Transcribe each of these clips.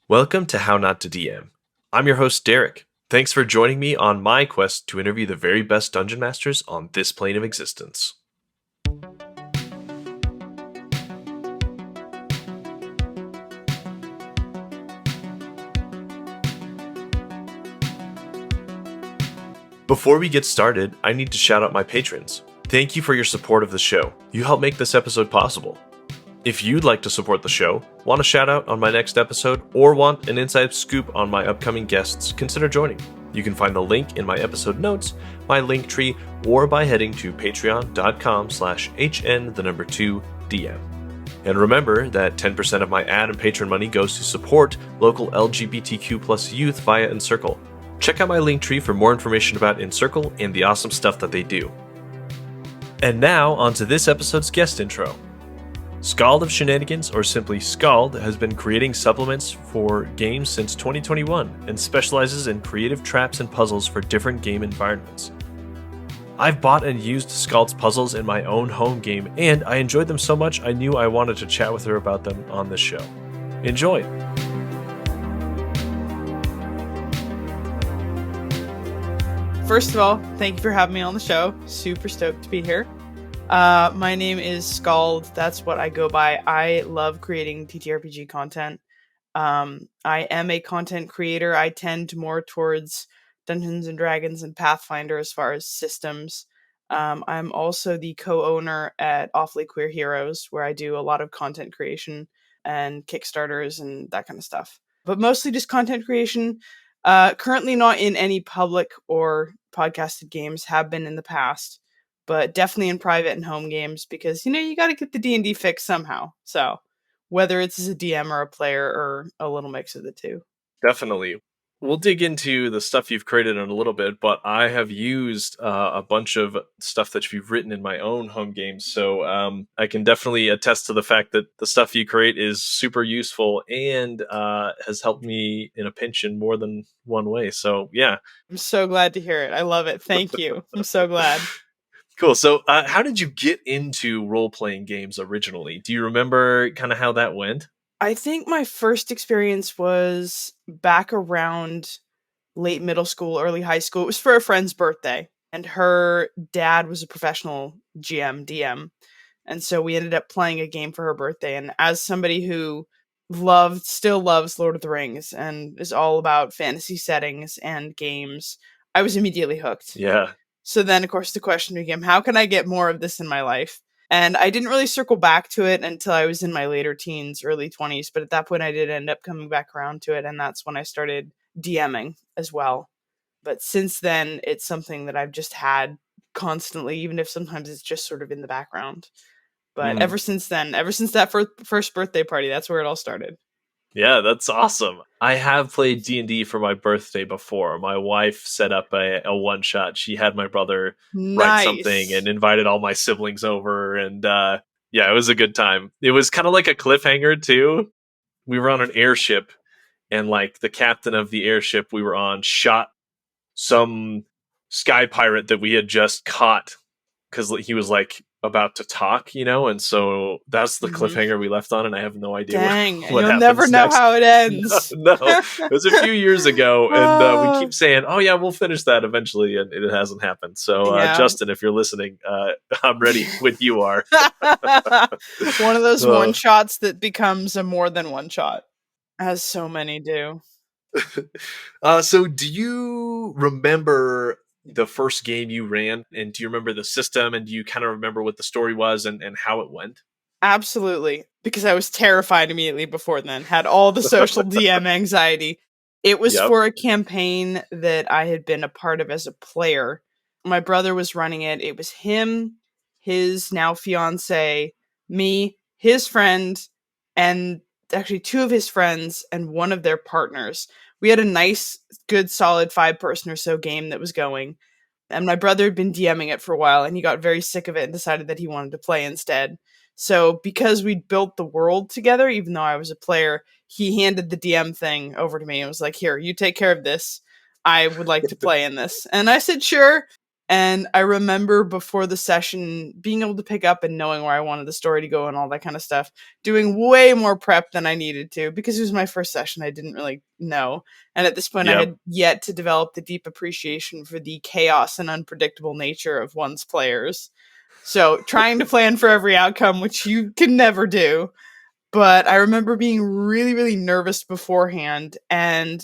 Welcome to How Not to DM. I'm your host, Derek. Thanks for joining me on my quest to interview the very best dungeon masters on this plane of existence. Before we get started, I need to shout out my patrons. Thank you for your support of the show. You help make this episode possible. If you'd like to support the show, want a shout out on my next episode, or want an inside scoop on my upcoming guests, consider joining. You can find the link in my episode notes, my Linktree, or by heading to patreon.com/HN2DM. And remember that 10% of my ad and patron money goes to support local LGBTQ+ youth via Encircle. Check out my Linktree for more information about Encircle and the awesome stuff that they do. And now, on to this episode's guest intro. Skald of Shenanigans, or simply Skald, has been creating supplements for games since 2021 and specializes in creative traps and puzzles for different game environments. I've bought and used Skald's puzzles in my own home game, and I enjoyed them so much I knew I wanted to chat with her about them on this show. Enjoy! First of all, thank you for having me on the show. Super stoked to be here. My name is Skald. That's what I go by. I love creating TTRPG content. I am a content creator. I tend more towards Dungeons and Dragons and Pathfinder as far as systems. I'm also the co-owner at Awfully Queer Heroes, where I do a lot of content creation and Kickstarters and that kind of stuff. But mostly just content creation. Currently not in any public or podcasted games, have been in the past, but definitely in private and home games because, you got to get the D&D fix somehow. So whether it's as a DM or a player or a little mix of the two. Definitely. We'll dig into the stuff you've created in a little bit, but I have used a bunch of stuff that you've written in my own home games, so I can definitely attest to the fact that the stuff you create is super useful and has helped me in a pinch in more than one way, so yeah. I'm so glad to hear it. I love it. Thank you. I'm so glad. Cool. So how did you get into role-playing games originally? Do you remember kind of how that went? I think my first experience was back around late middle school, early high school. It was for a friend's birthday, and her dad was a professional GM, DM. And so we ended up playing a game for her birthday. And as somebody who still loves Lord of the Rings and is all about fantasy settings and games, I was immediately hooked. Yeah. So then, of course, the question became, how can I get more of this in my life? And I didn't really circle back to it until I was in my later teens, early 20s. But at that point, I did end up coming back around to it. And that's when I started DMing as well. But since then, it's something that I've just had constantly, even if sometimes it's just sort of in the background. But ever since then, ever since that first birthday party, that's where it all started. Yeah, that's awesome. I have played D&D for my birthday before. My wife set up a one-shot. She had my brother write something and invited all my siblings over. And yeah, it was a good time. It was kind of like a cliffhanger, too. We were on an airship, and like the captain of the airship we were on shot some sky pirate that we had just caught because he was like about to talk, and so that's the cliffhanger we left on, and I have no idea what you'll never know next. how it ends. No, it was a few years ago, and we keep saying, oh yeah, we'll finish that eventually, and it hasn't happened. So Justin, if you're listening, I'm ready when you are. One of those one shots that becomes a more than one shot, as so many do. So do you remember the first game you ran, and do you remember the system, and do you kind of remember what the story was and how it went? Absolutely, because I was terrified immediately before then, had all the social DM anxiety. It was for a campaign that I had been a part of as a player. My brother was running it. It was him, his now fiance, me, his friend, and actually two of his friends and one of their partners. We had a nice, good, solid 5-person or so game that was going. And my brother had been DMing it for a while, and he got very sick of it and decided that he wanted to play instead. So because we'd built the world together, even though I was a player, he handed the DM thing over to me and was like, here, you take care of this. I would like to play in this. And I said, sure. And I remember before the session being able to pick up and knowing where I wanted the story to go and all that kind of stuff, doing way more prep than I needed to because it was my first session. I didn't really know. And at this point, I Yep. had yet to develop the deep appreciation for the chaos and unpredictable nature of one's players. So trying to plan for every outcome, which you can never do. But I remember being really, really nervous beforehand. And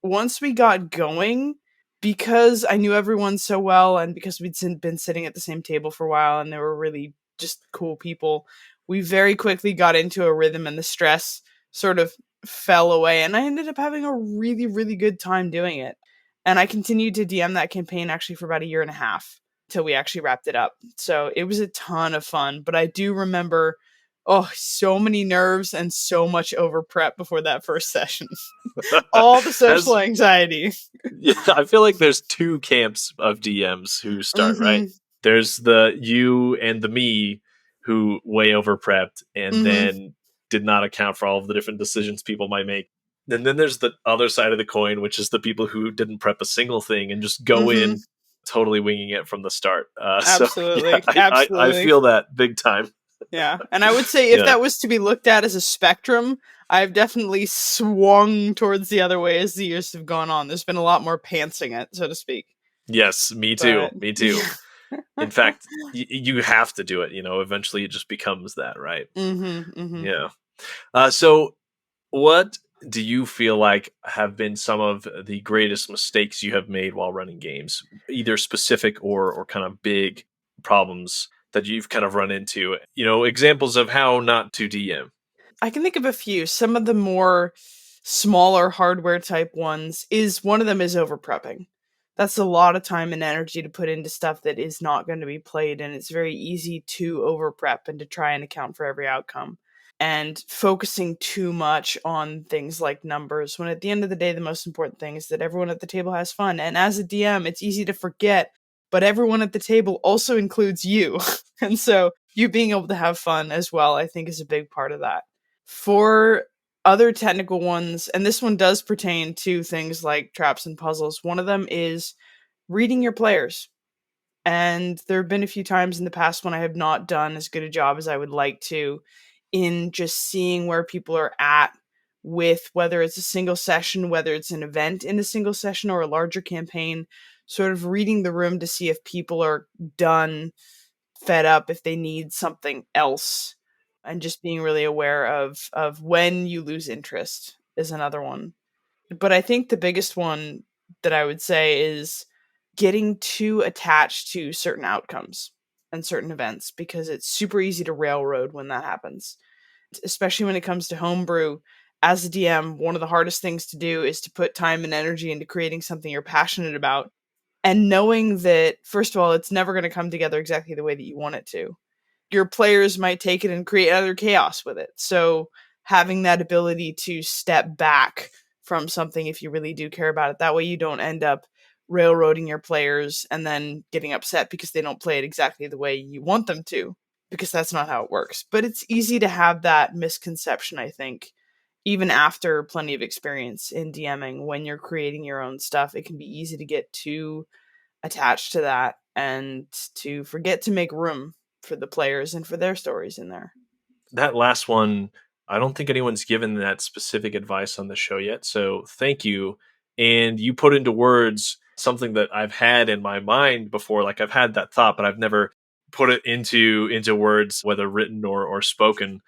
once we got going, because I knew everyone so well and because we'd been sitting at the same table for a while and they were really just cool people, we very quickly got into a rhythm and the stress sort of fell away. And I ended up having a really, really good time doing it. And I continued to DM that campaign actually for about a year and a half till we actually wrapped it up. So it was a ton of fun. But I do remember, oh, so many nerves and so much over prep before that first session. All the social anxiety. Yeah, I feel like there's two camps of DMs who start, right? There's the you and the me who way over prepped and then did not account for all of the different decisions people might make. And then there's the other side of the coin, which is the people who didn't prep a single thing and just go in totally winging it from the start. Absolutely. So, yeah, Absolutely. I feel that big time. Yeah. And I would say if that was to be looked at as a spectrum, I've definitely swung towards the other way as the years have gone on. There's been a lot more pantsing it, so to speak. Yes, me too. Me too. In fact, you have to do it. Eventually it just becomes that, right? Yeah. So what do you feel like have been some of the greatest mistakes you have made while running games, either specific or kind of big problems that you've kind of run into? Examples of how not to DM. I can think of a few. Some of the more smaller hardware type ones is one of them is over prepping. That's a lot of time and energy to put into stuff that is not going to be played, and it's very easy to over prep and to try and account for every outcome. And focusing too much on things like numbers, when at the end of the day, the most important thing is that everyone at the table has fun. And as a DM, it's easy to forget, but everyone at the table also includes you. And so you being able to have fun as well, I think, is a big part of that. For other technical ones, and this one does pertain to things like traps and puzzles, one of them is reading your players. And there have been a few times in the past when I have not done as good a job as I would like to in just seeing where people are at with whether it's a single session, whether it's an event in a single session or a larger campaign, sort of reading the room to see if people are done, fed up, if they need something else, and just being really aware of when you lose interest is another one. But I think the biggest one that I would say is getting too attached to certain outcomes and certain events, because it's super easy to railroad when that happens. Especially when it comes to homebrew, as a DM, one of the hardest things to do is to put time and energy into creating something you're passionate about, and knowing that, first of all, it's never going to come together exactly the way that you want it to. Your players might take it and create other chaos with it. So having that ability to step back from something if you really do care about it, that way you don't end up railroading your players and then getting upset because they don't play it exactly the way you want them to, because that's not how it works. But it's easy to have that misconception, I think, even after plenty of experience in DMing. When you're creating your own stuff, it can be easy to get too attached to that and to forget to make room for the players and for their stories in there. That last one, I don't think anyone's given that specific advice on the show yet, so thank you. And you put into words something that I've had in my mind before. Like, I've had that thought, but I've never put it into words, whether written or spoken.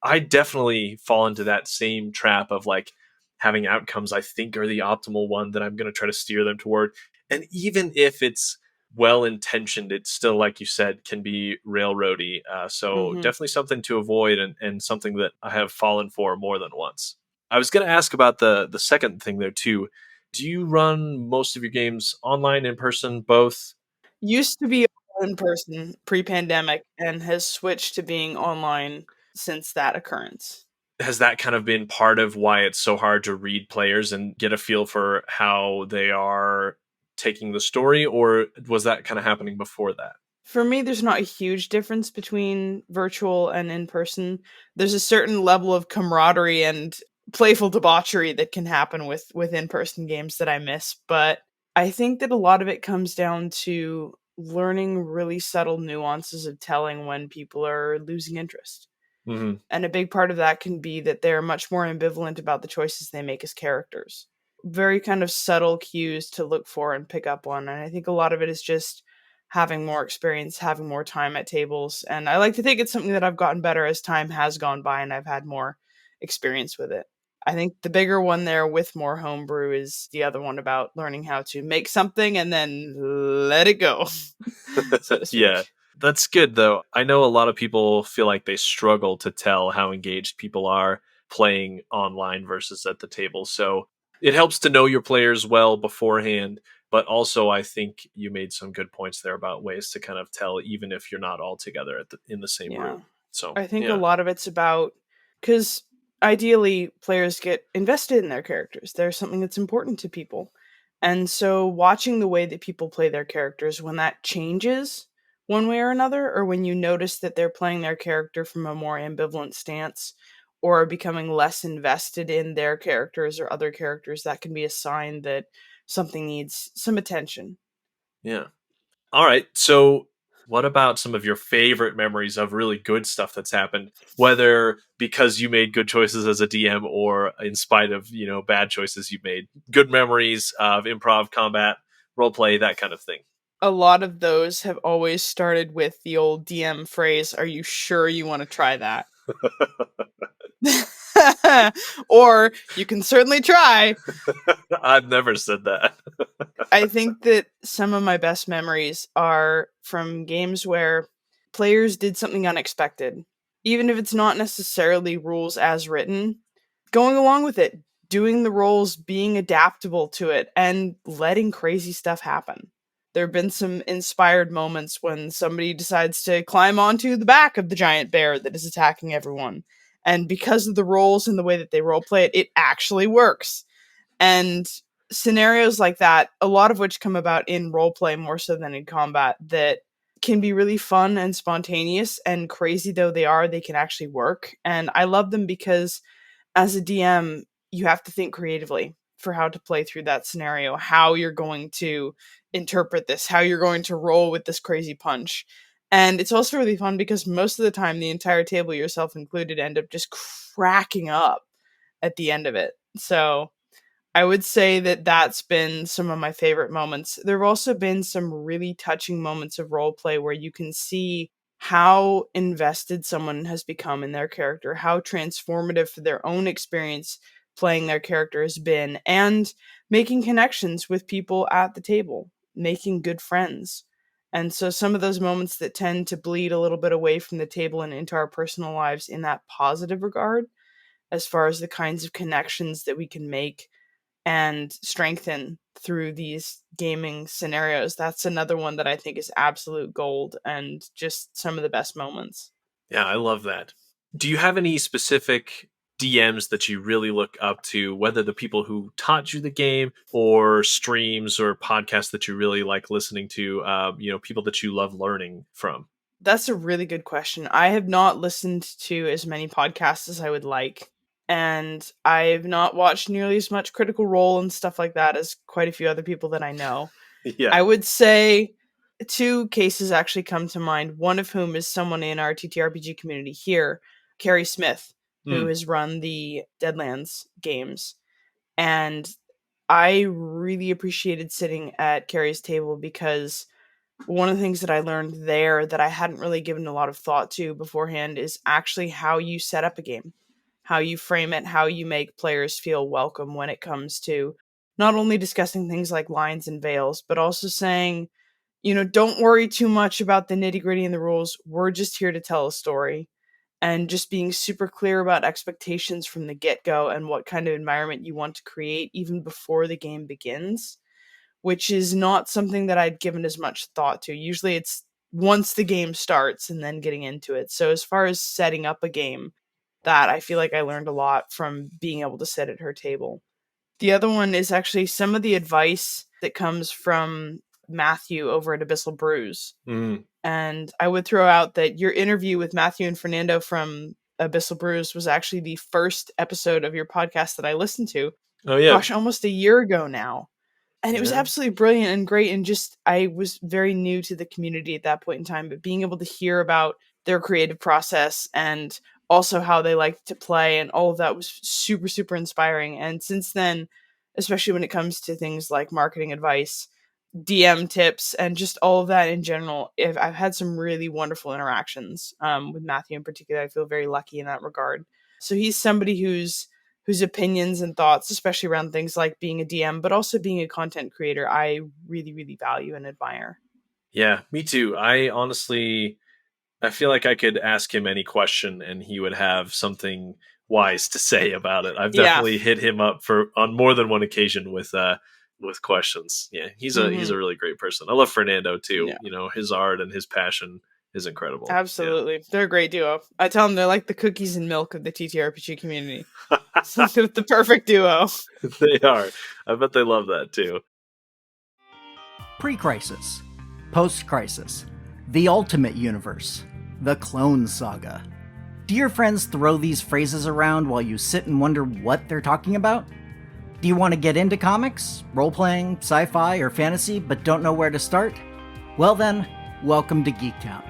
I definitely fall into that same trap of like having outcomes I think are the optimal one that I'm going to try to steer them toward. And even if it's well intentioned, it's still, like you said, can be railroady. So definitely something to avoid, and something that I have fallen for more than once. I was going to ask about the second thing there too. Do you run most of your games online, in person, both? Used to be in person pre-pandemic and has switched to being online since that occurrence. Has that kind of been part of why it's so hard to read players and get a feel for how they are taking the story, or was that kind of happening before that? For me, there's not a huge difference between virtual and in person. There's a certain level of camaraderie and playful debauchery that can happen with in-person games that I miss, but I think that a lot of it comes down to learning really subtle nuances of telling when people are losing interest. Mm-hmm. And a big part of that can be that they're much more ambivalent about the choices they make as characters. Very kind of subtle cues to look for and pick up on. And I think a lot of it is just having more experience, having more time at tables. And I like to think it's something that I've gotten better as time has gone by and I've had more experience with it. I think the bigger one there with more homebrew is the other one about learning how to make something and then let it go, so to speak. Yeah. That's good, though. I know a lot of people feel like they struggle to tell how engaged people are playing online versus at the table. So it helps to know your players well beforehand. But also, I think you made some good points there about ways to kind of tell, even if you're not all together in the same Yeah. room. So, I think a yeah. lot of it's about, because ideally players get invested in their characters. They're something that's important to people. And so watching the way that people play their characters, when that changes one way or another, or when you notice that they're playing their character from a more ambivalent stance or becoming less invested in their characters or other characters, that can be a sign that something needs some attention. Yeah. All right. So, what about some of your favorite memories of really good stuff that's happened, whether because you made good choices as a DM or in spite of, bad choices you made? Good memories of improv, combat, role play, that kind of thing. A lot of those have always started with the old DM phrase, "Are you sure you want to try that?" Or, "You can certainly try." I've never said that. I think that some of my best memories are from games where players did something unexpected. Even if it's not necessarily rules as written, going along with it, doing the roles, being adaptable to it, and letting crazy stuff happen. There have been some inspired moments when somebody decides to climb onto the back of the giant bear that is attacking everyone. And because of the roles and the way that they roleplay it, it actually works. And scenarios like that, a lot of which come about in roleplay more so than in combat, that can be really fun and spontaneous, and crazy though they are, they can actually work. And I love them because as a DM, you have to think creatively for how to play through that scenario, how you're going to interpret this, how you're going to roll with this crazy punch. And it's also really fun because most of the time, the entire table, yourself included, end up just cracking up at the end of it. So I would say that that's been some of my favorite moments. There have also been some really touching moments of role play where you can see how invested someone has become in their character, how transformative for their own experience playing their character has been, and making connections with people at the table, making good friends. And so some of those moments that tend to bleed a little bit away from the table and into our personal lives in that positive regard, as far as the kinds of connections that we can make and strengthen through these gaming scenarios. That's another one that I think is absolute gold and just some of the best moments. Yeah, I love that. Do you have any specific DMs that you really look up to, whether the people who taught you the game or streams or podcasts that you really like listening to, people that you love learning from? That's a really good question. I have not listened to as many podcasts as I would like. And I've not watched nearly as much Critical Role and stuff like that as quite a few other people that I know. Yeah. I would say two cases actually come to mind, one of whom is someone in our TTRPG community here, Carrie Smith, who has run the Deadlands games. And I really appreciated sitting at Carrie's table because one of the things that I learned there that I hadn't really given a lot of thought to beforehand is actually how you set up a game, how you frame it, how you make players feel welcome when it comes to not only discussing things like lines and veils, but also saying, don't worry too much about the nitty gritty and the rules. We're just here to tell a story. And just being super clear about expectations from the get go and what kind of environment you want to create even before the game begins, which is not something that I'd given as much thought to. Usually it's once the game starts and then getting into it. So as far as setting up a game, that I feel like I learned a lot from being able to sit at her table. The other one is actually some of the advice that comes from Matthew over at Abyssal Brews. And I would throw out that your interview with Matthew and Fernando from Abyssal Brews was actually the first episode of your podcast that I listened to. Oh, yeah. Gosh, almost a year ago now. And it was absolutely brilliant and great. And just, I was very new to the community at that point in time, but being able to hear about their creative process and also how they liked to play and all of that was super, super inspiring. And since then, especially when it comes to things like marketing advice, DM tips, and just all of that in general, I've had some really wonderful interactions with Matthew in particular. I feel very lucky in that regard. So he's somebody whose opinions and thoughts, especially around things like being a DM, but also being a content creator, I really, really value and admire. Yeah, me too. I feel like I could ask him any question and he would have something wise to say about it. I've definitely hit him up on more than one occasion with questions. Yeah, he's a really great person. I love Fernando too. Yeah. You know, his art and his passion is incredible. Absolutely. Yeah. They're a great duo. I tell them they're like the cookies and milk of the TTRPG community. The perfect duo. They are. I bet they love that too. Pre-Crisis, Post-Crisis, The Ultimate Universe, The Clone Saga. Do your friends throw these phrases around while you sit and wonder what they're talking about? Do you want to get into comics, role-playing, sci-fi, or fantasy, but don't know where to start? Well then, welcome to Geektown.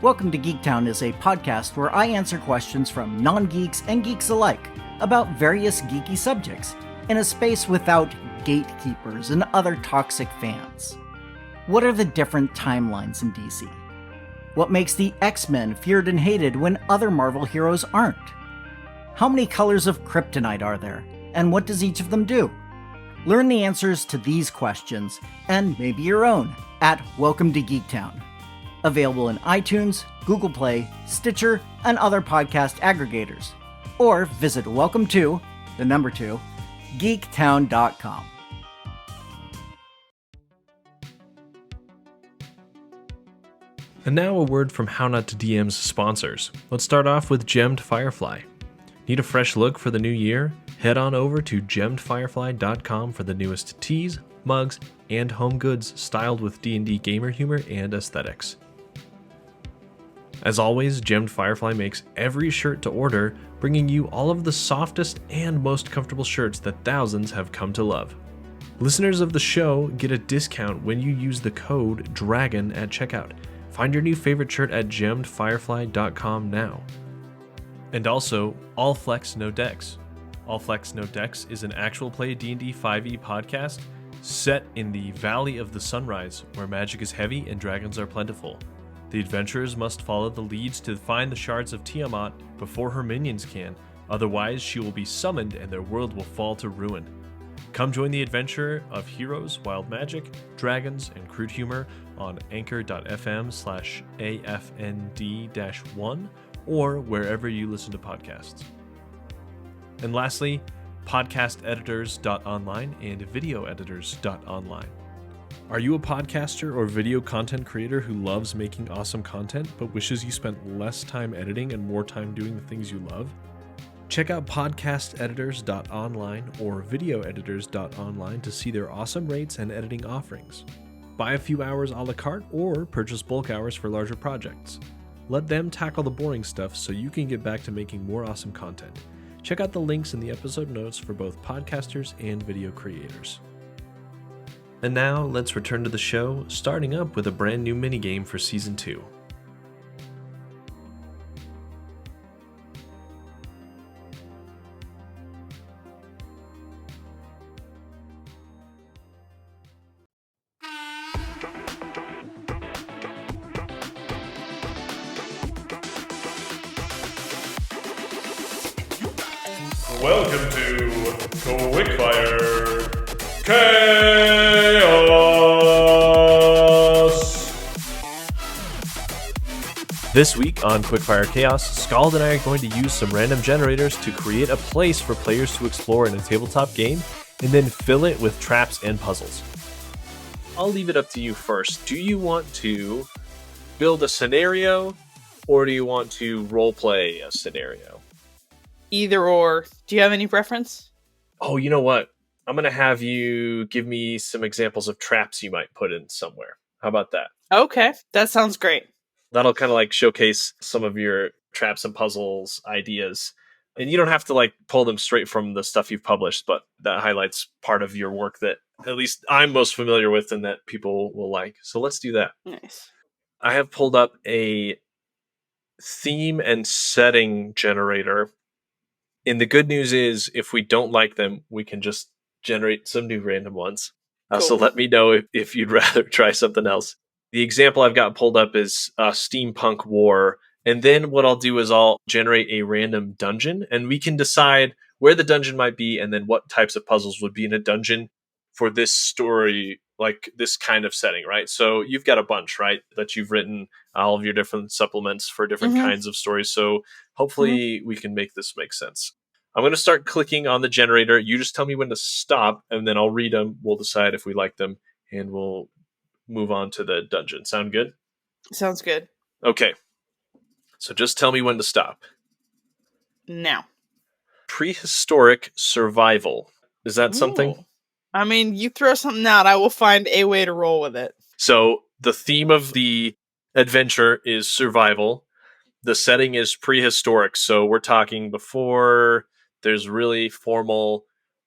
Welcome to Geektown is a podcast where I answer questions from non-geeks and geeks alike about various geeky subjects in a space without gatekeepers and other toxic fans. What are the different timelines in DC? What makes the X-Men feared and hated when other Marvel heroes aren't? How many colors of kryptonite are there, and what does each of them do? Learn the answers to these questions, and maybe your own, at Welcome to Geektown. Available in iTunes, Google Play, Stitcher, and other podcast aggregators. Or visit geektown.com. And now a word from How Not to DM's sponsors. Let's start off with Gemmed Firefly. Need a fresh look for the new year? Head on over to gemmedfirefly.com for the newest tees, mugs, and home goods styled with D&D gamer humor and aesthetics. As always, Gemmed Firefly makes every shirt to order, bringing you all of the softest and most comfortable shirts that thousands have come to love. Listeners of the show get a discount when you use the code DRAGON at checkout. Find your new favorite shirt at gemmedfirefly.com now. And also, All Flex No Decks. All Flex No Decks is an actual play D&D 5e podcast set in the Valley of the Sunrise, where magic is heavy and dragons are plentiful. The adventurers must follow the leads to find the shards of Tiamat before her minions can, otherwise she will be summoned and their world will fall to ruin. Come join the adventure of heroes, wild magic, dragons, and crude humor on anchor.fm/AFND-1 or wherever you listen to podcasts. And lastly, Podcasteditors.online and Videoeditors.online. Are you a podcaster or video content creator who loves making awesome content but wishes you spent less time editing and more time doing the things you love? Check out Podcasteditors.online or Videoeditors.online to see their awesome rates and editing offerings. Buy a few hours a la carte or purchase bulk hours for larger projects. Let them tackle the boring stuff so you can get back to making more awesome content. Check out the links in the episode notes for both podcasters and video creators. And now, let's return to the show, starting up with a brand new minigame for Season 2. Welcome to Quickfire Chaos! This week on Quickfire Chaos, Skald and I are going to use some random generators to create a place for players to explore in a tabletop game, and then fill it with traps and puzzles. I'll leave it up to you first. Do you want to build a scenario, or do you want to roleplay a scenario? Either or. Do you have any preference? Oh, you know what? I'm going to have you give me some examples of traps you might put in somewhere. How about that? Okay, that sounds great. That'll kind of like showcase some of your traps and puzzles ideas. And you don't have to like pull them straight from the stuff you've published, but that highlights part of your work that at least I'm most familiar with and that people will like. So let's do that. Nice. I have pulled up a theme and setting generator. And the good news is, if we don't like them, we can just generate some new random ones. So Cool. let me know if you'd rather try something else. The example I've got pulled up is Steampunk War. And then what I'll do is I'll generate a random dungeon, and we can decide where the dungeon might be and then what types of puzzles would be in a dungeon for this story, like this kind of setting, right? So you've got a bunch, right, that you've written, all of your different supplements for different kinds of stories. So hopefully we can make this make sense. I'm going to start clicking on the generator. You just tell me when to stop, and then I'll read them. We'll decide if we like them, and we'll move on to the dungeon. Sound good? Sounds good. Okay. So just tell me when to stop. Now. Prehistoric survival. Is that something? Ooh. I mean, you throw something out, I will find a way to roll with it. So the theme of the adventure is survival. The setting is prehistoric. So we're talking before there's really formal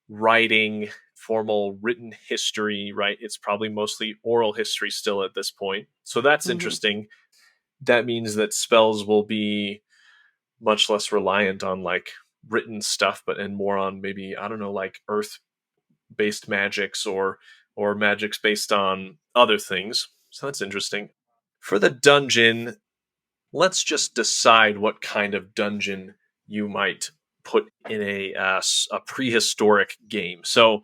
writing, formal written history, right? It's probably mostly oral history still at this point. So that's interesting. That means that spells will be much less reliant on like written stuff, and more on maybe, I don't know, like earth-based magics or magics based on other things. So that's interesting. For the dungeon, let's just decide what kind of dungeon you might put in a prehistoric game. So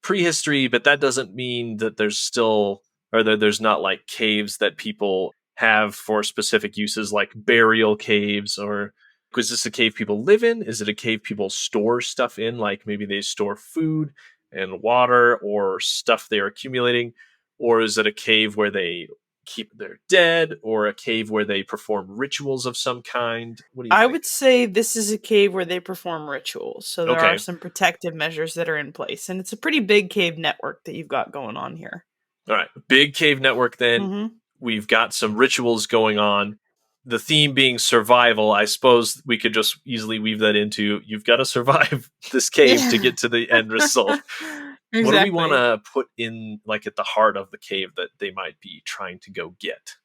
prehistory, but that doesn't mean that there's still, or that there's not like caves that people have for specific uses, like burial caves. Or is this a cave people live in? Is it a cave people store stuff in? Like maybe they store food and water or stuff they're accumulating. Or is it a cave where they keep their dead, or a cave where they perform rituals of some kind? What do you think? I would say this is a cave where they perform rituals. So there are some protective measures that are in place. And it's a pretty big cave network that you've got going on here. All right. Big cave network then. We've got some rituals going on. The theme being survival, I suppose we could just easily weave that into, you've got to survive this cave to get to the end result. Exactly. What do we want to put in, like, at the heart of the cave that they might be trying to go get?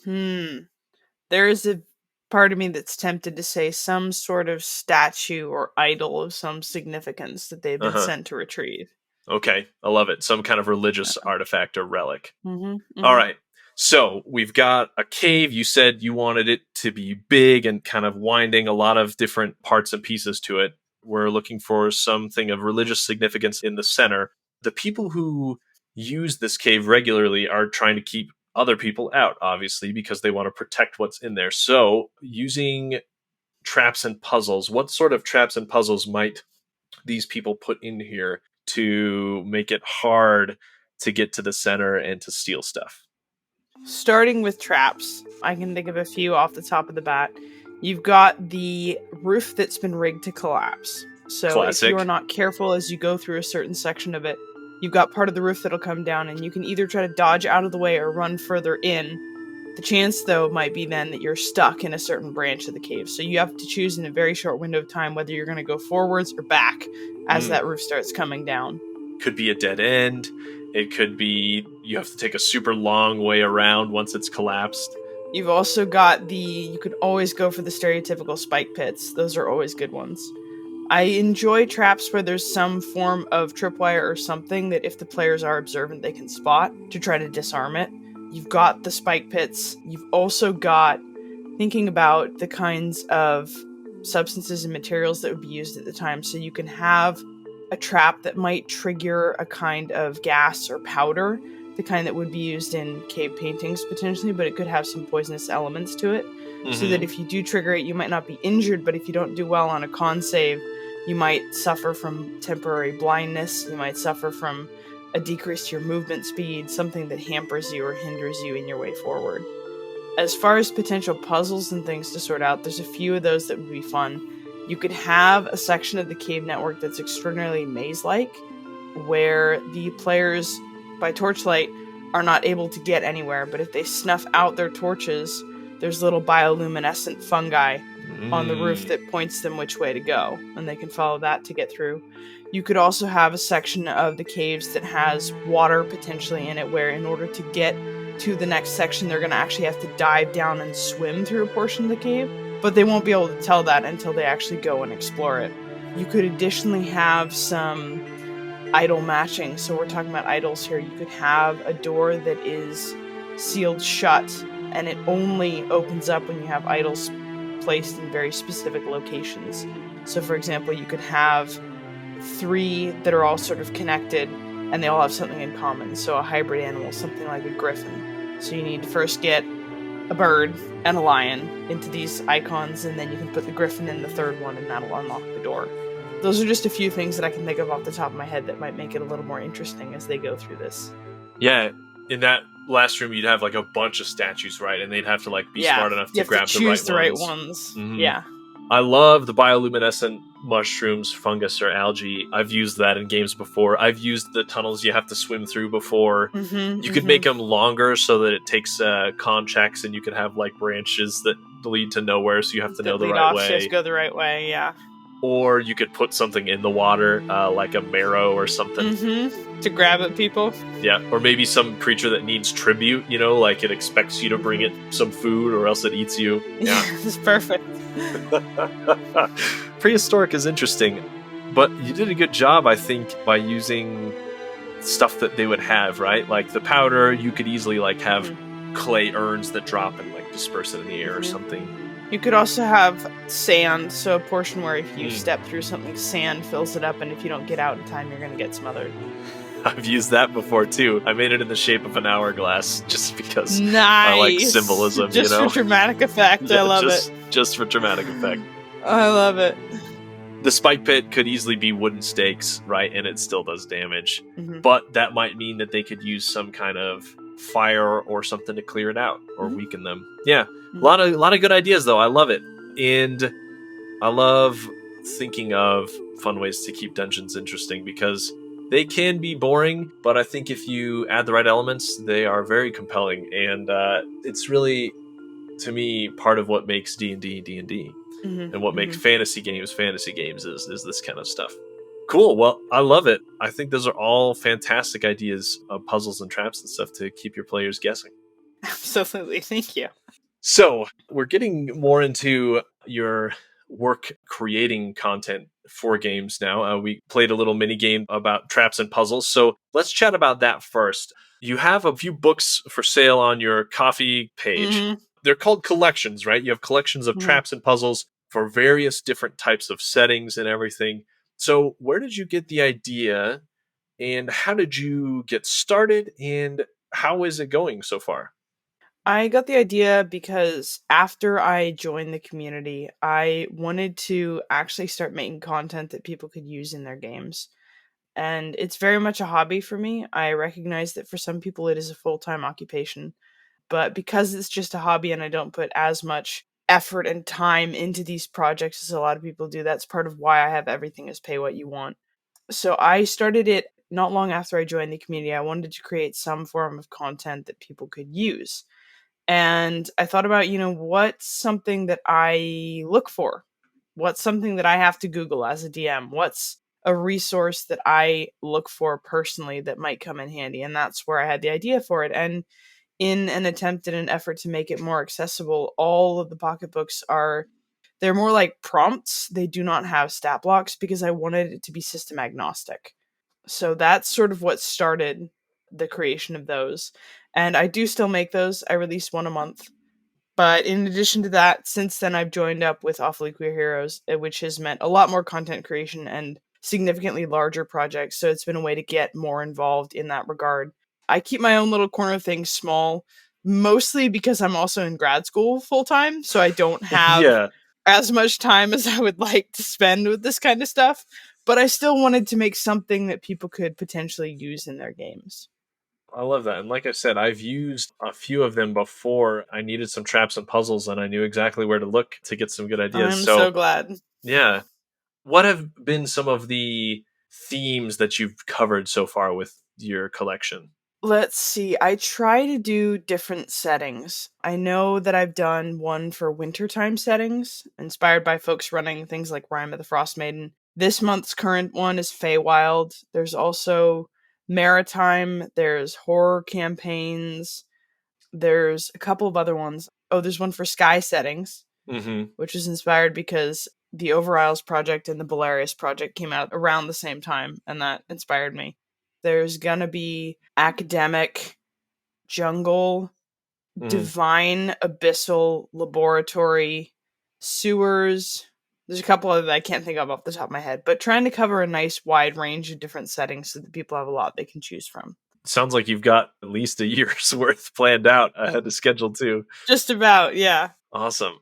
There is a part of me that's tempted to say some sort of statue or idol of some significance that they've been sent to retrieve. Okay, I love it. Some kind of religious artifact or relic. All right. So we've got a cave. You said you wanted it to be big and kind of winding, a lot of different parts and pieces to it. We're looking for something of religious significance in the center. The people who use this cave regularly are trying to keep other people out, obviously, because they want to protect what's in there. So using traps and puzzles, what sort of traps and puzzles might these people put in here to make it hard to get to the center and to steal stuff? Starting with traps, I can think of a few off the top of the bat. You've got the roof that's been rigged to collapse. So Classic. If you are not careful as you go through a certain section of it, you've got part of the roof that'll come down, and you can either try to dodge out of the way or run further in. The chance, though, might be then that you're stuck in a certain branch of the cave. So you have to choose in a very short window of time whether you're going to go forwards or back as that roof starts coming down. Could be a dead end. It could be you have to take a super long way around once it's collapsed. You've also got you could always go for the stereotypical spike pits. Those are always good ones. I enjoy traps where there's some form of tripwire or something that if the players are observant, they can spot to try to disarm it. You've got the spike pits. You've also got thinking about the kinds of substances and materials that would be used at the time. So you can have a trap that might trigger a kind of gas or powder, the kind that would be used in cave paintings potentially, but it could have some poisonous elements to it. So that if you do trigger it, you might not be injured, but if you don't do well on a con save, you might suffer from temporary blindness, you might suffer from a decrease to your movement speed, something that hampers you or hinders you in your way forward. As far as potential puzzles and things to sort out, there's a few of those that would be fun. You could have a section of the cave network that's extraordinarily maze-like, where the players, by torchlight, are not able to get anywhere, but if they snuff out their torches, there's little bioluminescent fungi on the roof that points them which way to go, and they can follow that to get through. You could also have a section of the caves that has water potentially in it, where in order to get to the next section, they're going to actually have to dive down and swim through a portion of the cave, but they won't be able to tell that until they actually go and explore it. You could additionally have some idol matching. So we're talking about idols here. You could have a door that is sealed shut, and it only opens up when you have idols placed in very specific locations. So for example, you could have 3 that are all sort of connected, and they all have something in common. So a hybrid animal, something like a griffin. So you need to first get a bird and a lion into these icons, and then you can put the griffin in the third one, and that'll unlock the door. Those are just a few things that I can think of off the top of my head that might make it a little more interesting as they go through this. Yeah, in that last room, you'd have like a bunch of statues, right? And they'd have to like be smart enough to grab the right ones. Mm-hmm. Yeah. I love the bioluminescent mushrooms, fungus, or algae. I've used that in games before. I've used the tunnels you have to swim through before. You could make them longer so that it takes con checks, and you could have like branches that lead to nowhere, so you have to know the right way. You have to go the right way, yeah. Or you could put something in the water, like a marrow or something. To grab at people. Yeah, or maybe some creature that needs tribute, like it expects you to bring it some food or else it eats you. Yeah. It's perfect. Prehistoric is interesting, but you did a good job, I think, by using stuff that they would have, right? Like the powder, you could easily like have clay urns that drop and like disperse it in the air or something. You could also have sand, so a portion where if you step through something, sand fills it up, and if you don't get out in time, you're going to get smothered. I've used that before, too. I made it in the shape of an hourglass just because nice. I like symbolism, just for dramatic effect. I love it. Just for dramatic effect. I love it. The spike pit could easily be wooden stakes, right? And it still does damage. But that might mean that they could use some kind of fire or something to clear it out or weaken them. Yeah. A lot of good ideas, though. I love it. And I love thinking of fun ways to keep dungeons interesting because they can be boring, but I think if you add the right elements, they are very compelling. And it's really, to me, part of what makes D&D D&D. And what makes fantasy games is this kind of stuff. Cool. Well, I love it. I think those are all fantastic ideas of puzzles and traps and stuff to keep your players guessing. Absolutely. Thank you. So we're getting more into your work creating content for games now. We played a little mini game about traps and puzzles. So let's chat about that first. You have a few books for sale on your Ko-fi page. They're called collections, right? You have collections of traps and puzzles for various different types of settings and everything. So where did you get the idea and how did you get started and how is it going so far? I got the idea because after I joined the community, I wanted to actually start making content that people could use in their games. And it's very much a hobby for me. I recognize that for some people it is a full-time occupation. But because it's just a hobby and I don't put as much effort and time into these projects as a lot of people do, that's part of why I have everything is pay what you want. So I started it not long after I joined the community. I wanted to create some form of content that people could use. And I thought about, what's something that I look for? What's something that I have to Google as a DM? What's a resource that I look for personally that might come in handy? And that's where I had the idea for it. And in an attempt and an effort to make it more accessible, all of the pocketbooks they're more like prompts. They do not have stat blocks because I wanted it to be system agnostic. So that's sort of what started the creation of those. And I do still make those. I release one a month. But in addition to that, since then I've joined up with Awfully Queer Heroes, which has meant a lot more content creation and significantly larger projects. So it's been a way to get more involved in that regard. I keep my own little corner of things small, mostly because I'm also in grad school full time. So I don't have as much time as I would like to spend with this kind of stuff. But I still wanted to make something that people could potentially use in their games. I love that. And like I said, I've used a few of them before. I needed some traps and puzzles, and I knew exactly where to look to get some good ideas. I'm so glad. Yeah. What have been some of the themes that you've covered so far with your collection? Let's see. I try to do different settings. I know that I've done one for wintertime settings, inspired by folks running things like Rime of the Frost Maiden. This month's current one is Feywild. There's also Maritime. There's horror campaigns. There's a couple of other ones. Oh, there's one for Sky Settings, which is inspired because the Overisles project and the Belarius project came out around the same time, and that inspired me. There's gonna be Academic, Jungle, Divine, Abyssal, Laboratory, Sewers. There's a couple other that I can't think of off the top of my head, but trying to cover a nice wide range of different settings so that people have a lot they can choose from. Sounds like you've got at least a year's worth planned out ahead of schedule too. Just about, yeah. Awesome.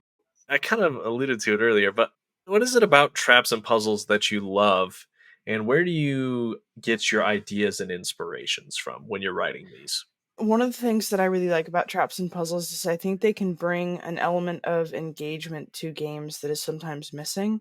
I kind of alluded to it earlier, but what is it about traps and puzzles that you love, and where do you get your ideas and inspirations from when you're writing these? One of the things that I really like about traps and puzzles is I think they can bring an element of engagement to games that is sometimes missing.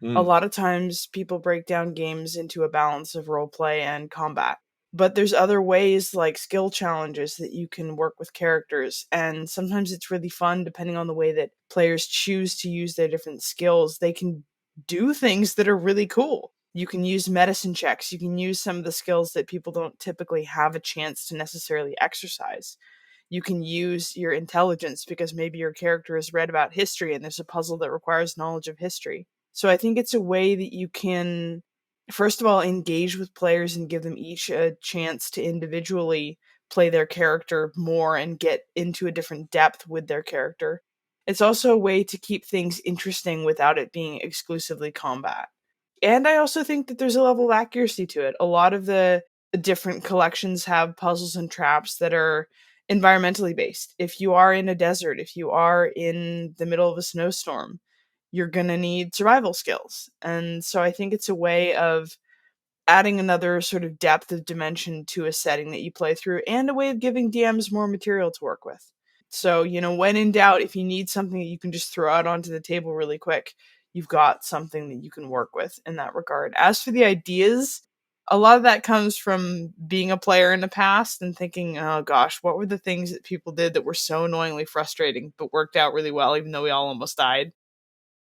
A lot of times people break down games into a balance of roleplay and combat. But there's other ways like skill challenges that you can work with characters, and sometimes it's really fun depending on the way that players choose to use their different skills. They can do things that are really cool. You can use medicine checks, you can use some of the skills that people don't typically have a chance to necessarily exercise. You can use your intelligence because maybe your character has read about history and there's a puzzle that requires knowledge of history. So I think it's a way that you can, first of all, engage with players and give them each a chance to individually play their character more and get into a different depth with their character. It's also a way to keep things interesting without it being exclusively combat. And I also think that there's a level of accuracy to it. A lot of the different collections have puzzles and traps that are environmentally based. If you are in a desert, if you are in the middle of a snowstorm, you're going to need survival skills. And so I think it's a way of adding another sort of depth of dimension to a setting that you play through, and a way of giving DMs more material to work with. So, when in doubt, if you need something that you can just throw out onto the table really quick, you've got something that you can work with in that regard. As for the ideas, a lot of that comes from being a player in the past and thinking, oh gosh, what were the things that people did that were so annoyingly frustrating but worked out really well, even though we all almost died.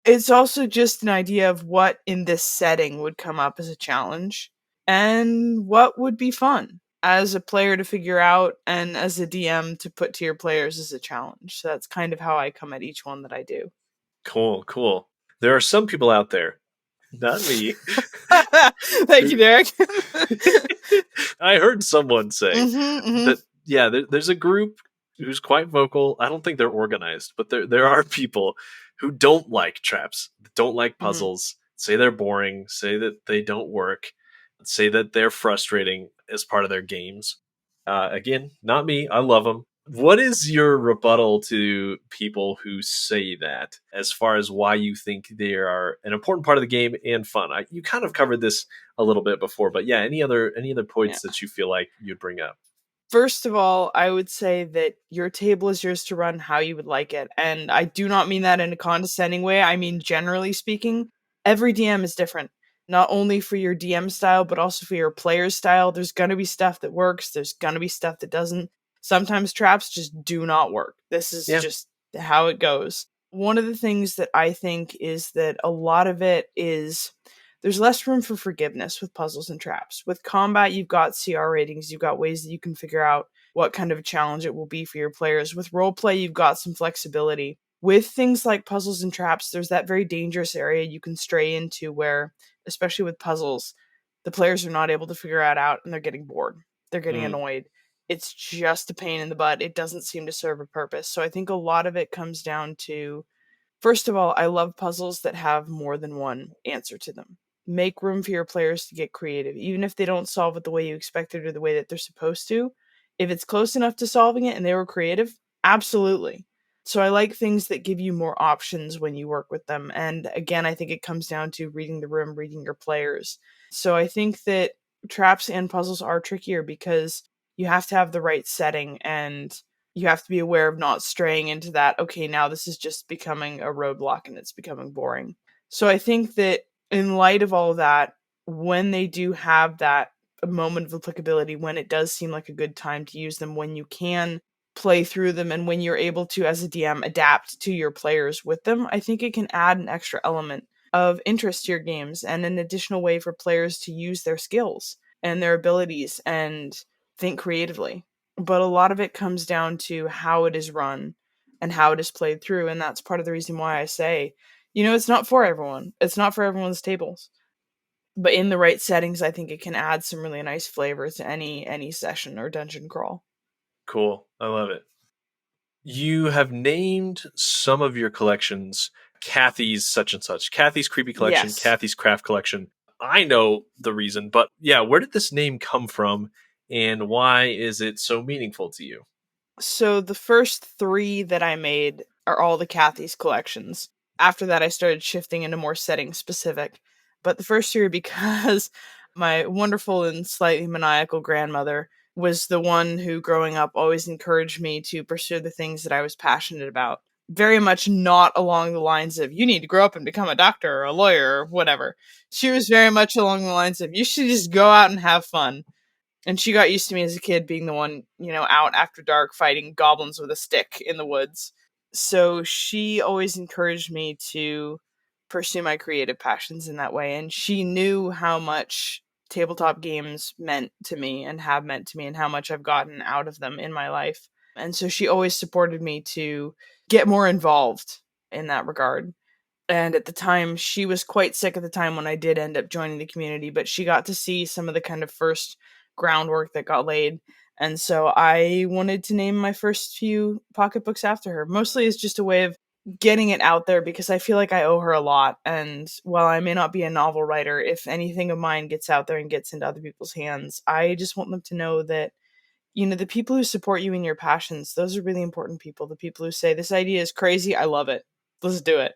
It's also just an idea of what in this setting would come up as a challenge and what would be fun as a player to figure out and as a DM to put to your players as a challenge. So that's kind of how I come at each one that I do. Cool. There are some people out there, not me. Thank you, Derek. I heard someone say that, there's a group who's quite vocal. I don't think they're organized, but there are people who don't like traps, don't like puzzles, say they're boring, say that they don't work, say that they're frustrating as part of their games. Again, not me. I love them. What is your rebuttal to people who say that, as far as why you think they are an important part of the game and fun? You kind of covered this a little bit before, but yeah, any other points that you feel like you'd bring up? First of all, I would say that your table is yours to run how you would like it. And I do not mean that in a condescending way. I mean, generally speaking, every DM is different. Not only for your DM style, but also for your player's style. There's going to be stuff that works. There's going to be stuff that doesn't. Sometimes traps just do not work. This is just how it goes. One of the things that I think is that a lot of it is there's less room for forgiveness with puzzles and traps. With combat, you've got CR ratings. You've got ways that you can figure out what kind of a challenge it will be for your players. With roleplay, you've got some flexibility. With things like puzzles and traps, there's that very dangerous area you can stray into where, especially with puzzles, the players are not able to figure it out and they're getting bored. They're getting annoyed. It's just a pain in the butt. It doesn't seem to serve a purpose. So I think a lot of it comes down to, first of all, I love puzzles that have more than one answer to them. Make room for your players to get creative, even if they don't solve it the way you expected or the way that they're supposed to. If it's close enough to solving it and they were creative, absolutely. So I like things that give you more options when you work with them. And again, I think it comes down to reading the room, reading your players. So I think that traps and puzzles are trickier because you have to have the right setting and you have to be aware of not straying into that, okay, now this is just becoming a roadblock and it's becoming boring. So I think that in light of all of that, when they do have that moment of applicability, when it does seem like a good time to use them, when you can play through them, and when you're able to, as a DM, adapt to your players with them, I think it can add an extra element of interest to your games and an additional way for players to use their skills and their abilities and think creatively. But a lot of it comes down to how it is run and how it is played through. And that's part of the reason why I say, it's not for everyone. It's not for everyone's tables. But in the right settings, I think it can add some really nice flavor to any session or dungeon crawl. Cool. I love it. You have named some of your collections Kathy's such and such. Kathy's Creepy Collection, Yes. Kathy's Craft Collection. I know the reason, but yeah, where did this name come from and why is it so meaningful to you? So the first 3 that I made are all the Kathy's collections. After that, I started shifting into more setting specific. But the first 3 are because my wonderful and slightly maniacal grandmother was the one who, growing up, always encouraged me to pursue the things that I was passionate about. Very much not along the lines of, you need to grow up and become a doctor or a lawyer or whatever. She was very much along the lines of, you should just go out and have fun. And she got used to me as a kid being the one, out after dark fighting goblins with a stick in the woods. So she always encouraged me to pursue my creative passions in that way. And she knew how much tabletop games meant to me and have meant to me and how much I've gotten out of them in my life. And so she always supported me to get more involved in that regard. And at the time, she was quite sick at the time when I did end up joining the community, but she got to see some of the kind of first groundwork that got laid. And so I wanted to name my first few pocketbooks after her, mostly as just a way of getting it out there because I feel like I owe her a lot. And while I may not be a novel writer, if anything of mine gets out there and gets into other people's hands, I just want them to know that, the people who support you in your passions, those are really important people. The people who say, this idea is crazy, I love it, let's do it.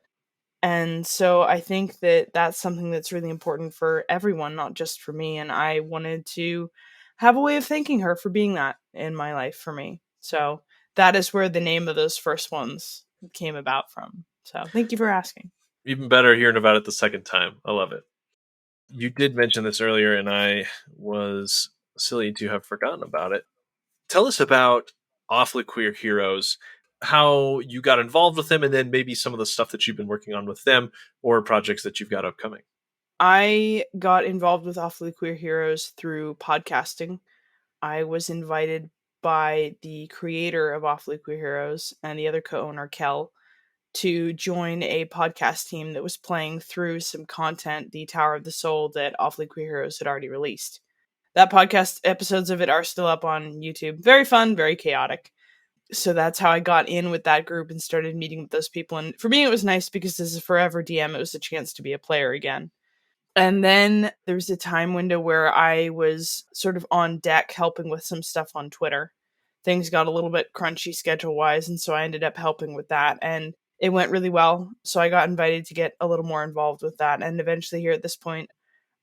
And so I think that that's something that's really important for everyone, not just for me. And I wanted to have a way of thanking her for being that in my life for me. So that is where the name of those first ones came about from. So thank you for asking. Even better hearing about it the second time. I love it. You did mention this earlier, and I was silly to have forgotten about it. Tell us about Awfully Queer Heroes, how you got involved with them, and then maybe some of the stuff that you've been working on with them or projects that you've got upcoming. I got involved with Awfully Queer Heroes through podcasting. I was invited by the creator of Awfully Queer Heroes and the other co-owner, Kel, to join a podcast team that was playing through some content, the Tower of the Soul, that Awfully Queer Heroes had already released. That podcast, episodes of it are still up on YouTube. Very fun, very chaotic. So that's how I got in with that group and started meeting with those people. And for me, it was nice because as a forever DM, it was a chance to be a player again. And then there was a time window where I was sort of on deck helping with some stuff on Twitter. Things got a little bit crunchy schedule-wise, and so I ended up helping with that. And it went really well. So I got invited to get a little more involved with that. And eventually here at this point,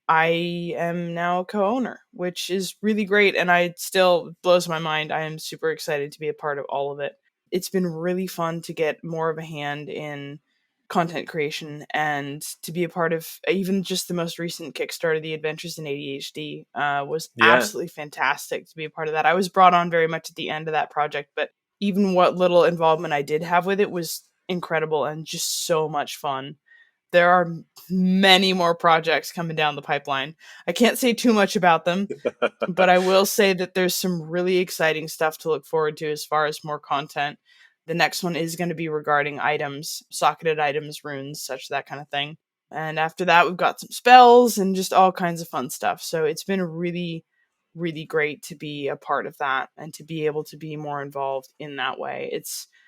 I am now a co-owner, which is really great. And it still blows my mind. I am super excited to be a part of all of it. It's been really fun to get more of a hand in content creation and to be a part of even just the most recent Kickstarter, The Adventures in ADHD, was absolutely fantastic to be a part of that. I was brought on very much at the end of that project, but even what little involvement I did have with it was incredible and just so much fun. There are many more projects coming down the pipeline. I can't say too much about them, but I will say that there's some really exciting stuff to look forward to as far as more content. The next one is going to be regarding items, socketed items, runes, such that kind of thing. And after that, we've got some spells and just all kinds of fun stuff. So it's been really, really great to be a part of that and to be able to be more involved in that way.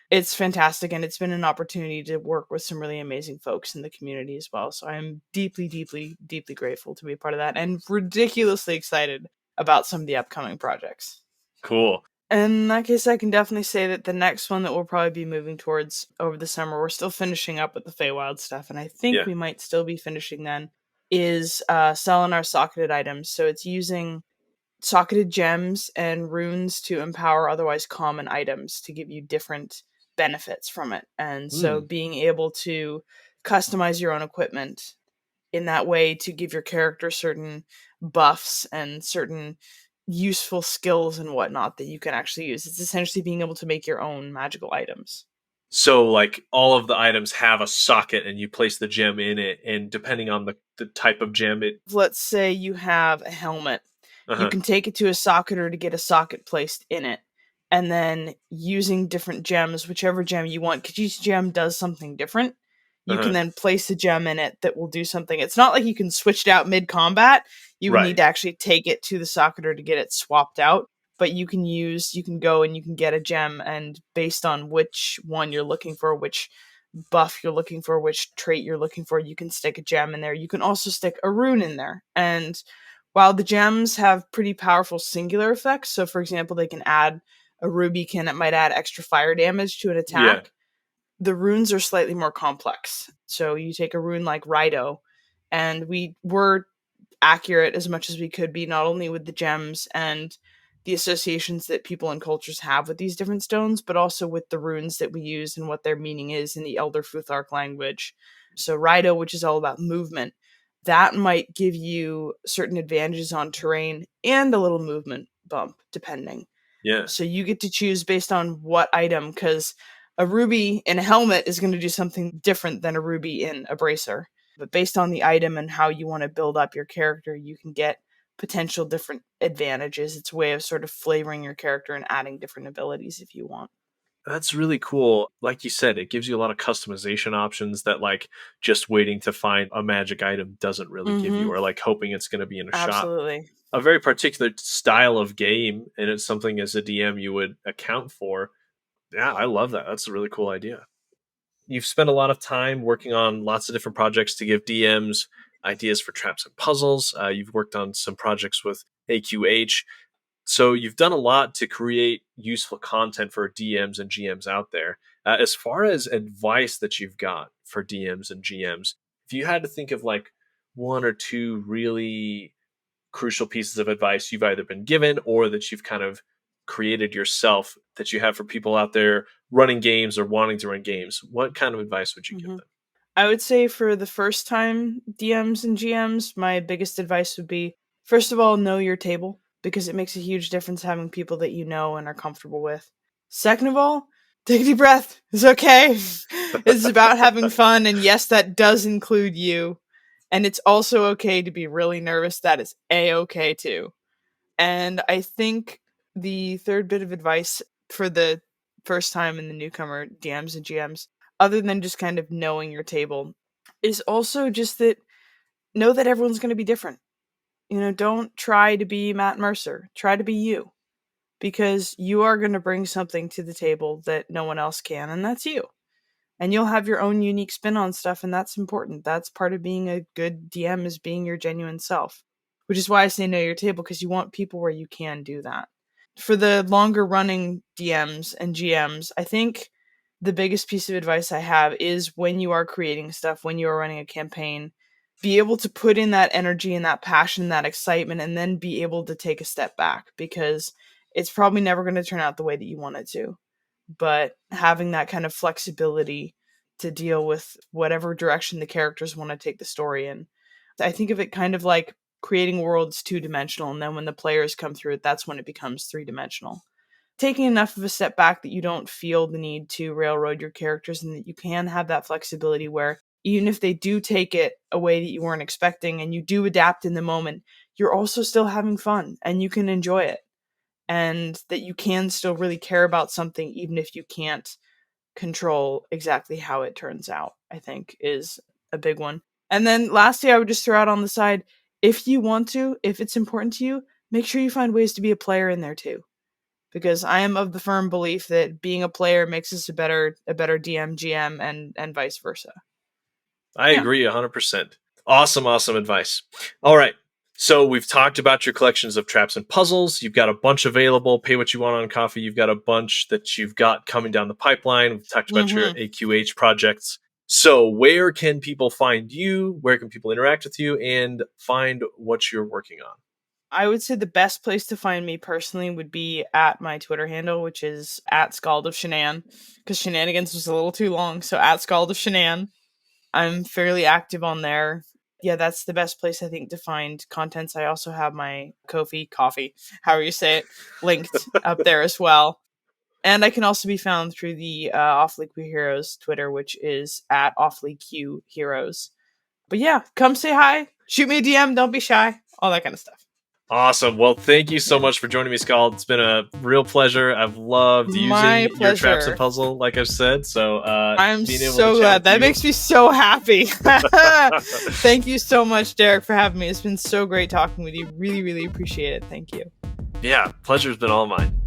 It's fantastic, and it's been an opportunity to work with some really amazing folks in the community as well. So I'm deeply, deeply, deeply grateful to be a part of that and ridiculously excited about some of the upcoming projects. Cool. In that case, I can definitely say that the next one that we'll probably be moving towards over the summer, we're still finishing up with the Feywild stuff, and I think we might still be finishing then, is selling our socketed items. So it's using socketed gems and runes to empower otherwise common items to give you different benefits from it. And so being able to customize your own equipment in that way to give your character certain buffs and certain useful skills and whatnot that you can actually use. It's essentially being able to make your own magical items. So, like, all of the items have a socket and you place the gem in it, and depending on the type of gem, it... Let's say you have a helmet. You can take it to a socketer to get a socket placed in it. And then using different gems, whichever gem you want, because each gem does something different, you can then place a gem in it that will do something. It's not like you can switch it out mid-combat. You would need to actually take it to the socketer to get it swapped out. But you can go and you can get a gem, and based on which one you're looking for, which buff you're looking for, which trait you're looking for, you can stick a gem in there. You can also stick a rune in there. And while the gems have pretty powerful singular effects, so for example, they can add a ruby it might add extra fire damage to an attack. The runes are slightly more complex. So you take a rune like Rido, and we were accurate as much as we could be, not only with the gems and the associations that people and cultures have with these different stones, but also with the runes that we use and what their meaning is in the Elder Futhark language. So Rido, which is all about movement, that might give you certain advantages on terrain and a little movement bump, depending. So you get to choose based on what item, because a ruby in a helmet is going to do something different than a ruby in a bracer. But based on the item and how you want to build up your character, you can get potential different advantages. It's a way of sort of flavoring your character and adding different abilities if you want. That's really cool. Like you said, it gives you a lot of customization options that, like, just waiting to find a magic item doesn't really give you, or like hoping it's going to be in a shop. Absolutely. A very particular style of game, and it's something as a DM you would account for. Yeah, I love that. That's a really cool idea. You've spent a lot of time working on lots of different projects to give DMs ideas for traps and puzzles. You've worked on some projects with AQH. So you've done a lot to create useful content for DMs and GMs out there. As far as advice that you've got for DMs and GMs, if you had to think of like one or two really crucial pieces of advice you've either been given or that you've kind of created yourself that you have for people out there running games or wanting to run games, what kind of advice would you give them? I would say for the first time DMs and GMs, my biggest advice would be, first of all, know your table, because it makes a huge difference having people that you know and are comfortable with. Second of all, take a deep breath. It's okay. It's about having fun, and yes, that does include you. And it's also okay to be really nervous. That is A-okay too. And I think the third bit of advice for the first time in the newcomer DMs and GMs, other than just kind of knowing your table, is also just that know that everyone's going to be different. You know, don't try to be Matt Mercer. Try to be you. Because you are going to bring something to the table that no one else can, and that's you. And you'll have your own unique spin on stuff, and that's important. That's part of being a good DM, is being your genuine self. Which is why I say know your table, because you want people where you can do that. For the longer running DMs and GMs, I think the biggest piece of advice I have is when you are creating stuff, when you are running a campaign, be able to put in that energy and that passion, that excitement, and then be able to take a step back, because it's probably never going to turn out the way that you want it to. But having that kind of flexibility to deal with whatever direction the characters want to take the story in. I think of it kind of like creating worlds 2-dimensional, and then when the players come through it, that's when it becomes 3-dimensional. Taking enough of a step back that you don't feel the need to railroad your characters, and that you can have that flexibility where even if they do take it a way that you weren't expecting and you do adapt in the moment, you're also still having fun and you can enjoy it. And that you can still really care about something even if you can't control exactly how it turns out, I think is a big one. And then lastly, I would just throw out on the side, if you want to, if it's important to you, make sure you find ways to be a player in there too. Because I am of the firm belief that being a player makes us a better DM, GM, and vice versa. I agree 100%. Awesome advice. All right. So we've talked about your collections of traps and puzzles. You've got a bunch available. Pay what you want on coffee. You've got a bunch that you've got coming down the pipeline. We've talked about your AQH projects. So where can people find you? Where can people interact with you and find what you're working on? I would say the best place to find me personally would be at my Twitter handle, which is at Skald of Shenanigans, because Shenanigans was a little too long. So at Skald of Shenanigans. I'm fairly active on there. Yeah, that's the best place, I think, to find contents. I also have my coffee, however you say it, linked up there as well. And I can also be found through the Awfully Queer Heroes Twitter, which is at Awfully Q Heroes. But yeah, come say hi, shoot me a DM, don't be shy, all that kind of stuff. Awesome. Well, thank you so much for joining me, Skald. It's been a real pleasure. I've loved using your traps and puzzle, like I've said. So I'm so glad. That makes me so happy. Thank you so much, Derek, for having me. It's been so great talking with you. Really, really appreciate it. Thank you. Yeah, pleasure's been all mine.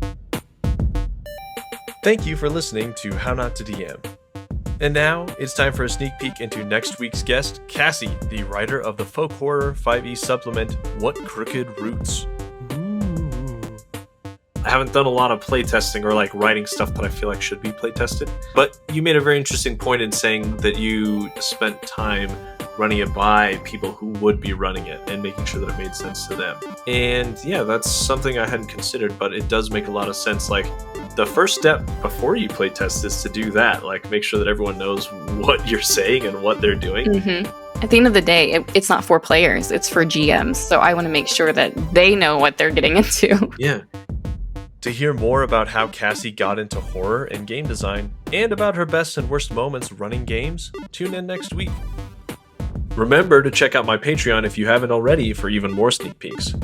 Thank you for listening to How Not to DM. And now, it's time for a sneak peek into next week's guest, Cassie, the writer of the folk horror 5e supplement, What Crooked Roots. Ooh. I haven't done a lot of playtesting or writing stuff that I feel like should be playtested, but you made a very interesting point in saying that you spent time running it by people who would be running it and making sure that it made sense to them. And yeah, that's something I hadn't considered, but it does make a lot of sense. The first step before you playtest is to do that. Make sure that everyone knows what you're saying and what they're doing. Mm-hmm. At the end of the day, it's not for players, it's for GMs. So I want to make sure that they know what they're getting into. Yeah. To hear more about how Cassie got into horror and game design, and about her best and worst moments running games, tune in next week. Remember to check out my Patreon if you haven't already for even more sneak peeks.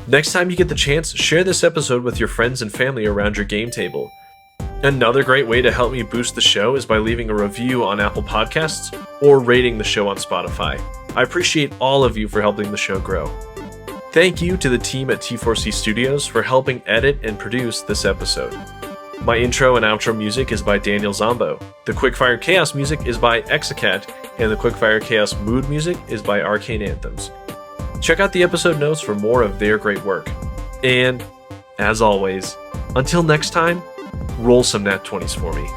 Next time you get the chance, share this episode with your friends and family around your game table. Another great way to help me boost the show is by leaving a review on Apple Podcasts or rating the show on Spotify. I appreciate all of you for helping the show grow. Thank you to the team at T4C Studios for helping edit and produce this episode. My intro and outro music is by Danijel Zambo. The Quickfire Chaos music is by Exacat, and the Quickfire Chaos mood music is by Arcane Anthems. Check out the episode notes for more of their great work. And, as always, until next time, roll some nat 20s for me.